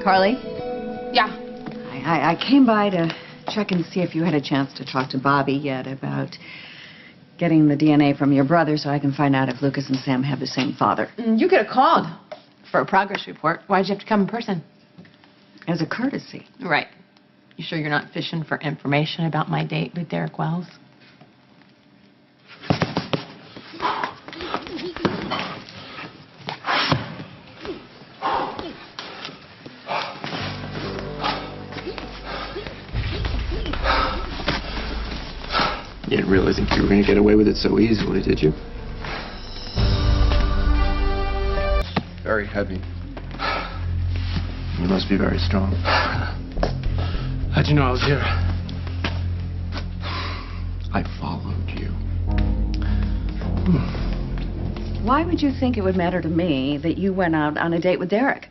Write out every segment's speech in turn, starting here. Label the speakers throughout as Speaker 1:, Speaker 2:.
Speaker 1: Carly?
Speaker 2: Yeah.
Speaker 1: I came by to check and see if you had a chance to talk to Bobby yet about getting the DNA from your brother so I can find out if Lucas and Sam have the same father.
Speaker 2: You could have called for a progress report. Why'd you have to come in person?
Speaker 1: As a courtesy.
Speaker 2: Right. You sure you're not fishing for information about my date with Derek Wells?
Speaker 3: You didn't really think you were going to get away with it so easily, did you? Very heavy. You must be very strong.
Speaker 4: How'd you know I was here?
Speaker 3: I followed you.
Speaker 1: Why would you think it would matter to me that you went out on a date with Derek?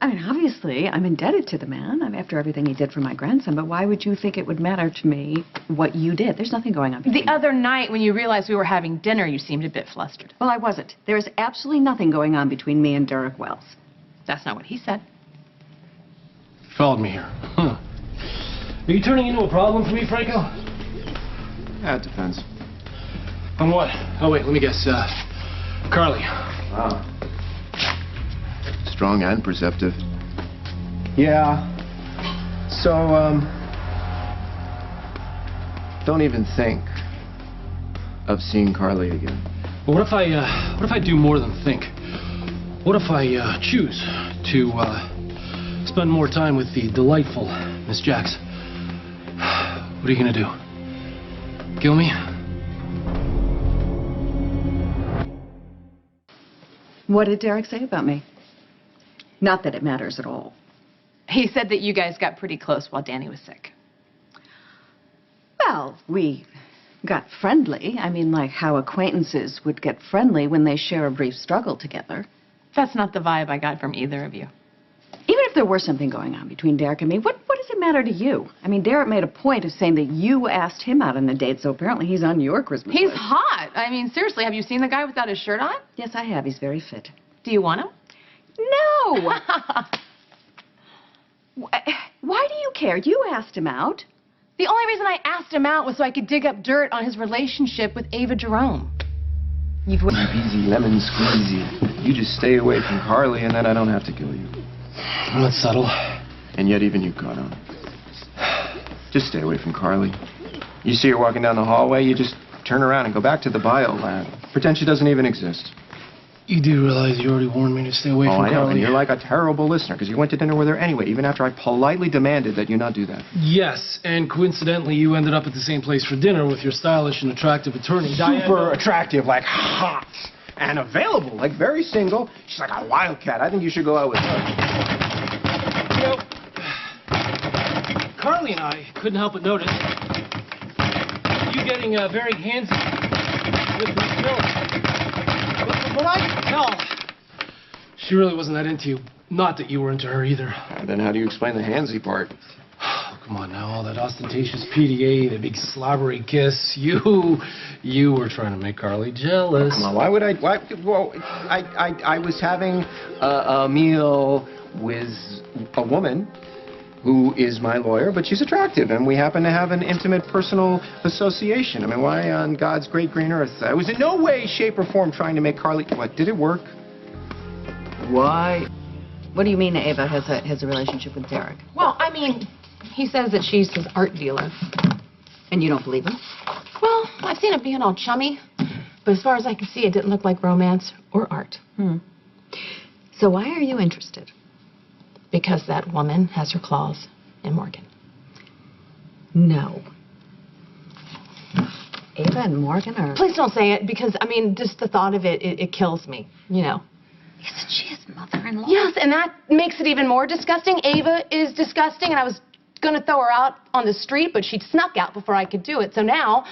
Speaker 1: I mean, obviously, I'm indebted to the man after everything he did for my grandson, but why would you think it would matter to me what you did? There's nothing going on between
Speaker 2: The other night when you realized we were having dinner, you seemed a bit flustered.
Speaker 1: Well, I wasn't. There is absolutely nothing going on between me and Derek Wells.
Speaker 2: That's not what he said.
Speaker 4: Followed me here. Huh. Are you turning into a problem for me, Franco?
Speaker 3: Yeah, it depends.
Speaker 4: On what? Oh, wait, let me guess. Carly.
Speaker 3: Wow. Strong and perceptive. Yeah. So, don't even think of seeing Carly again.
Speaker 4: Well, what if I do more than think? What if I choose to spend more time with the delightful Miss Jax? What are you gonna do? Kill me?
Speaker 1: What did Derek say about me? Not that it matters at all.
Speaker 2: He said that you guys got pretty close while Danny was sick.
Speaker 1: Well, we got friendly. I mean, like how acquaintances would get friendly when they share a brief struggle together.
Speaker 2: That's not the vibe I got from either of you.
Speaker 1: Even if there were something going on between Derek and me, what does it matter to you? I mean, Derek made a point of saying that you asked him out on a date, so apparently he's on your Christmas
Speaker 2: He's
Speaker 1: list.
Speaker 2: hot. I mean, seriously, have you seen the guy without his shirt on?
Speaker 1: Yes, I have. He's very fit.
Speaker 2: Do you want him?
Speaker 1: No! Why do you care? You asked him out.
Speaker 2: The only reason I asked him out was so I could dig up dirt on his relationship with Ava Jerome.
Speaker 3: You've easy lemon squeezy. You just stay away from Carly and then I don't have to kill you.
Speaker 4: Well, that's subtle.
Speaker 3: And yet even you caught on. Just stay away from Carly. You see her walking down the hallway, you just turn around and go back to the bio lab. Pretend she doesn't even exist.
Speaker 4: You do realize you already warned me to stay away from
Speaker 3: I know,
Speaker 4: Carly.
Speaker 3: and you're like a terrible listener because you went to dinner with her anyway, even after I politely demanded that you not do that.
Speaker 4: Yes, and coincidentally, you ended up at the same place for dinner with your stylish and attractive attorney, Diane.
Speaker 3: Super attractive, like hot and available, like very single. She's like a wildcat. I think you should go out with her.
Speaker 4: You know, Carly and I couldn't help but notice you getting very handsy with Miss Jill. But from what I could tell, she really wasn't that into you. Not that you were into her either.
Speaker 3: Then how do you explain the handsy part?
Speaker 4: Oh, come on now, all that ostentatious PDA, the big slobbery kiss. You were trying to make Carly jealous.
Speaker 3: Come on, why would I? Well, I was having a meal with a woman who is my lawyer, but she's attractive, and we happen to have an intimate personal association. I mean, why on God's great green earth? I was in no way, shape, or form trying to make Carly... What, did it work? Why?
Speaker 1: What do you mean Ava has a relationship with Derek?
Speaker 2: Well, I mean, he says that she's his art dealer.
Speaker 1: And you don't believe him?
Speaker 2: Well, I've seen it being all chummy, but as far as I can see, it didn't look like romance or art.
Speaker 1: So why are you interested?
Speaker 2: Because that woman has her claws in Morgan.
Speaker 1: No. Ava and Morgan are...
Speaker 2: Please don't say it, because, I mean, just the thought of it kills me, you know.
Speaker 1: Isn't she his mother-in-law?
Speaker 2: Yes, and that makes it even more disgusting. Ava is disgusting, and I was going to throw her out on the street, but she'd snuck out before I could do it. So now,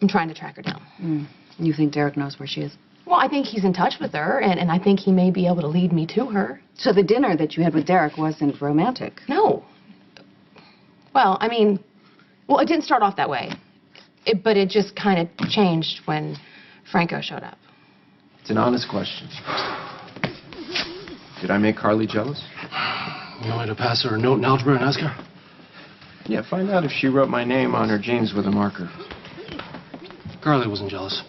Speaker 2: I'm trying to track her down.
Speaker 1: You think Derek knows where she is?
Speaker 2: Well, I think he's in touch with her, and I think he may be able to lead me to her.
Speaker 1: So the dinner that you had with Derek wasn't romantic?
Speaker 2: No. Well, I mean, it didn't start off that way. But it just kind of changed when Franco showed up.
Speaker 3: It's an honest question. Did I make Carly jealous?
Speaker 4: You want me to pass her a note in algebra and ask her?
Speaker 3: Yeah, find out if she wrote my name on her jeans with a marker.
Speaker 4: Carly wasn't jealous.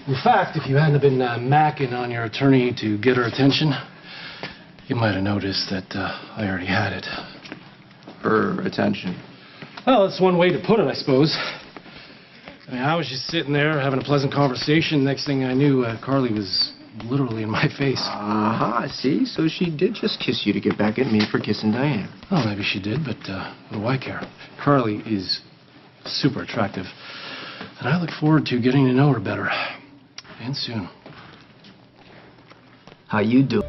Speaker 4: In fact, if you hadn't been macking on your attorney to get her attention, you might have noticed that I already had it.
Speaker 3: Her attention.
Speaker 4: Well, that's one way to put it, I suppose. I mean, I was just sitting there having a pleasant conversation. Next thing I knew, Carly was literally in my face.
Speaker 3: Aha, see? So she did just kiss you to get back at me for kissing Diane.
Speaker 4: Well, maybe she did, but what do I care? Carly is super attractive, and I look forward to getting to know her better. And soon.
Speaker 3: How you do?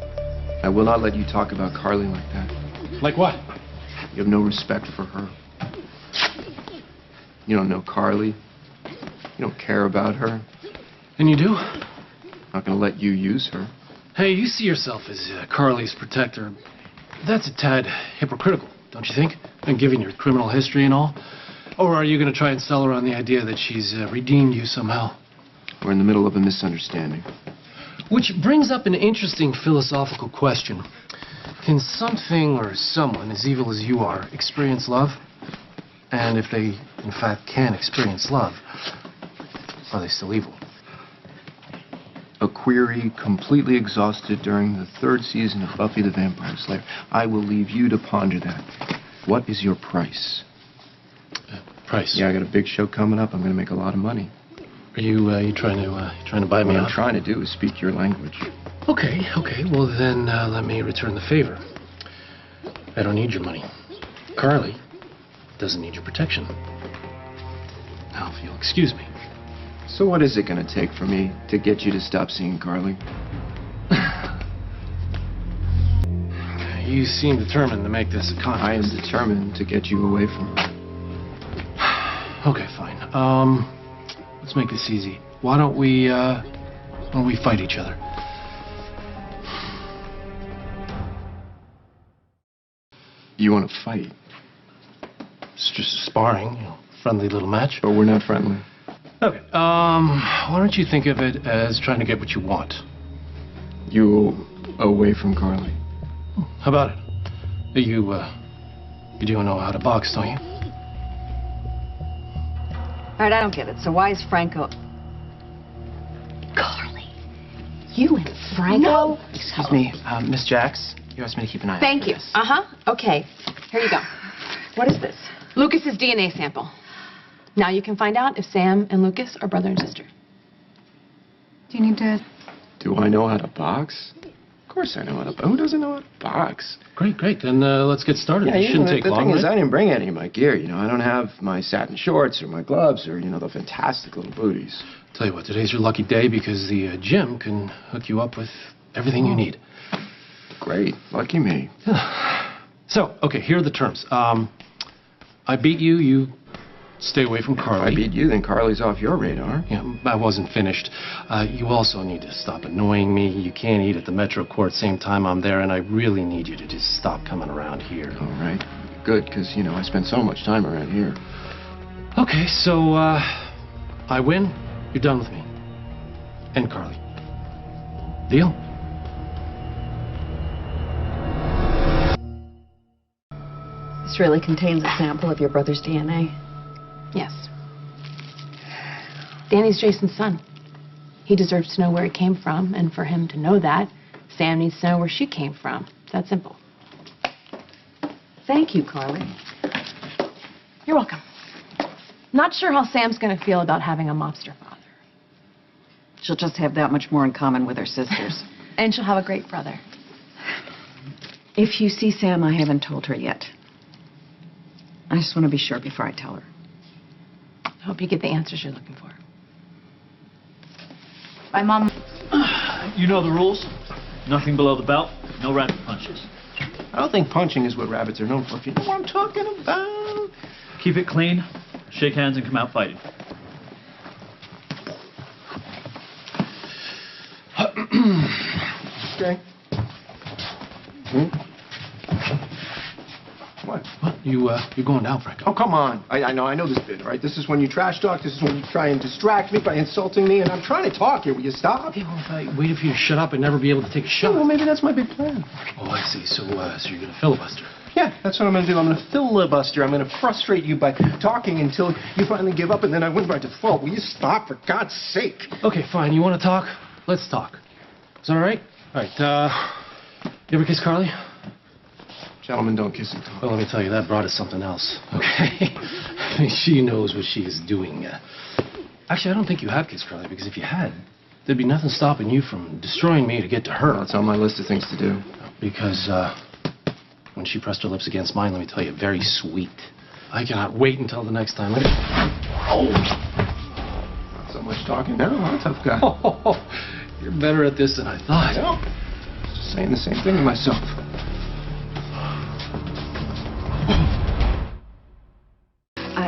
Speaker 3: I will not let you talk about Carly like that.
Speaker 4: Like what?
Speaker 3: You have no respect for her. You don't know Carly. You don't care about her.
Speaker 4: And you do?
Speaker 3: I'm not going to let you use her.
Speaker 4: Hey, you see yourself as Carly's protector. That's a tad hypocritical, don't you think? And given your criminal history and all? Or are you going to try and sell her on the idea that she's redeemed you somehow?
Speaker 3: We're in the middle of a misunderstanding.
Speaker 4: Which brings up an interesting philosophical question. Can something or someone as evil as you are experience love? And if they, in fact, can experience love, are they still evil?
Speaker 3: A query completely exhausted during the 3rd season of Buffy the Vampire Slayer. I will leave you to ponder that. What is your price?
Speaker 4: Price?
Speaker 3: Yeah, I got a big show coming up. I'm going to make a lot of money.
Speaker 4: Are you trying to buy me
Speaker 3: What
Speaker 4: out?
Speaker 3: I'm trying to do is speak your language.
Speaker 4: Okay. Well, then let me return the favor. I don't need your money. Carly doesn't need your protection. Now, if you'll excuse me.
Speaker 3: So what is it going to take for me to get you to stop seeing Carly?
Speaker 4: You seem determined to make this a contest.
Speaker 3: I am determined to get you away from her.
Speaker 4: Okay, fine. Let's make this easy. Why don't we fight each other?
Speaker 3: You want to fight?
Speaker 4: It's just sparring, friendly little match.
Speaker 3: But we're not friendly.
Speaker 4: Okay. Why don't you think of it as trying to get what you want?
Speaker 3: You away from Carly.
Speaker 4: How about it? You do know how to box, don't you?
Speaker 1: All right, I don't get it. So why is Franco...
Speaker 2: Carly, you and Franco? No.
Speaker 5: Excuse me, Miss Jax. You asked me to keep an eye
Speaker 2: Thank
Speaker 5: out for
Speaker 2: you.
Speaker 5: this.
Speaker 2: Okay. Here you go.
Speaker 1: What is this?
Speaker 2: Lucas's DNA sample. Now you can find out if Sam and Lucas are brother and sister.
Speaker 1: Do you need to...
Speaker 3: Do I know how to box? Of course I know how to box. Who doesn't know how to box?
Speaker 4: Great. Then let's get started. It shouldn't take
Speaker 3: the
Speaker 4: long,
Speaker 3: thing is,
Speaker 4: right?
Speaker 3: I didn't bring any of my gear. I don't have my satin shorts or my gloves or, the fantastic little booties.
Speaker 4: Tell you what, today's your lucky day because the gym can hook you up with everything you need.
Speaker 3: Great. Lucky me.
Speaker 4: So, okay, here are the terms. I beat you, you stay away from Carly.
Speaker 3: If I beat you, then Carly's off your radar.
Speaker 4: Yeah, I wasn't finished. You also need to stop annoying me. You can't eat at the Metro Court same time I'm there, and I really need you to just stop coming around here.
Speaker 3: All right. Good, because, I spend so much time around here.
Speaker 4: Okay, so, I win. You're done with me. And Carly. Deal?
Speaker 1: This really contains a sample of your brother's DNA.
Speaker 2: Yes. Danny's Jason's son. He deserves to know where he came from, and for him to know that, Sam needs to know where she came from. It's that simple.
Speaker 1: Thank you, Carly.
Speaker 2: You're welcome. Not sure how Sam's going to feel about having a mobster father.
Speaker 1: She'll just have that much more in common with her sisters.
Speaker 2: And she'll have a great brother.
Speaker 1: If you see Sam, I haven't told her yet. I just want to be sure before I tell her.
Speaker 2: I hope you get the answers you're looking for. Bye, Mom.
Speaker 6: You know the rules. Nothing below the belt. No rabbit punches.
Speaker 3: I don't think punching is what rabbits are known for. If you know what I'm talking about.
Speaker 6: Keep it clean. Shake hands and come out fighting.
Speaker 3: Okay. What?
Speaker 4: What? You're going down, Franco.
Speaker 3: Oh, come on. I know this bit, all right? This is when you trash talk. This is when you try and distract me by insulting me, and I'm trying to talk here. Will you stop?
Speaker 4: Yeah, well, if I waited for you to shut up, I'd never be able to take a shot.
Speaker 3: Well, maybe that's my big plan.
Speaker 4: Oh, I see. So you're going to filibuster.
Speaker 3: Yeah, that's what I'm going to do. I'm going to filibuster. I'm going to frustrate you by talking until you finally give up, and then I win by default. Will you stop, for God's sake?
Speaker 4: Okay, fine. You want to talk? Let's talk. Is that all right? All right. You ever kiss Carly?
Speaker 3: Gentlemen, don't kiss and talk.
Speaker 4: Well, let me tell you, that brought us something else. Okay? I mean, she knows what she is doing. Actually, I don't think you have kissed Carly, because if you had, there'd be nothing stopping you from destroying me to get to her.
Speaker 3: Well, it's on my list of things to do.
Speaker 4: Because, when she pressed her lips against mine, let me tell you, very sweet. I cannot wait until the next time. Oh!
Speaker 3: Not so much talking now, huh, tough guy?
Speaker 4: Oh, you're better at this than I thought.
Speaker 3: No. Just saying the same thing to myself.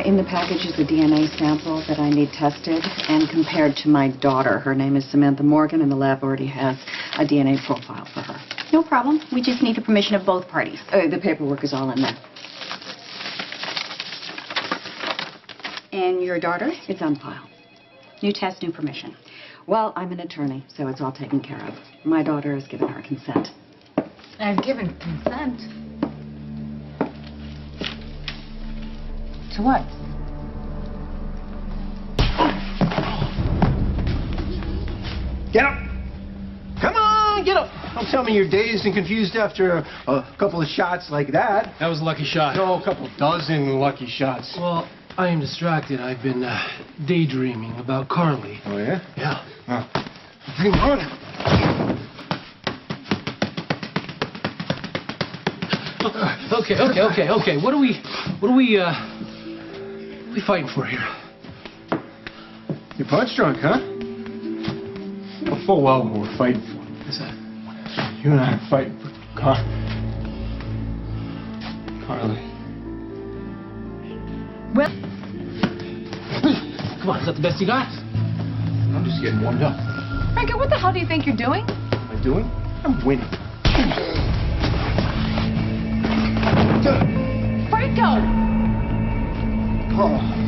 Speaker 1: In the package is a DNA sample that I need tested and compared to my daughter. Her name is Samantha Morgan, and the lab already has a DNA profile for her.
Speaker 7: No problem. We just need the permission of both parties.
Speaker 1: The paperwork is all in there.
Speaker 7: And your daughter?
Speaker 1: It's on file.
Speaker 7: New test, new permission.
Speaker 1: Well, I'm an attorney, so it's all taken care of. My daughter has given her consent.
Speaker 2: I've given consent. To what?
Speaker 3: Get up! Come on, get up! Don't tell me you're dazed and confused after a couple of shots like that.
Speaker 4: That was a lucky shot.
Speaker 3: No, a couple dozen lucky shots.
Speaker 4: Well, I am distracted. I've been daydreaming about Carly.
Speaker 3: Oh, yeah?
Speaker 4: Yeah.
Speaker 3: Hang on.
Speaker 4: Okay. What are we fighting for here?
Speaker 3: You're punch drunk, huh? Well, full well what we're fighting for.
Speaker 4: What's that?
Speaker 3: You and I are fighting for Carly.
Speaker 1: Well,
Speaker 4: Come on, is that the best you got?
Speaker 3: I'm just getting warmed up.
Speaker 2: Franco, what the hell do you think you're doing?
Speaker 3: What am I doing? I'm winning.
Speaker 2: Franco!
Speaker 3: Oh.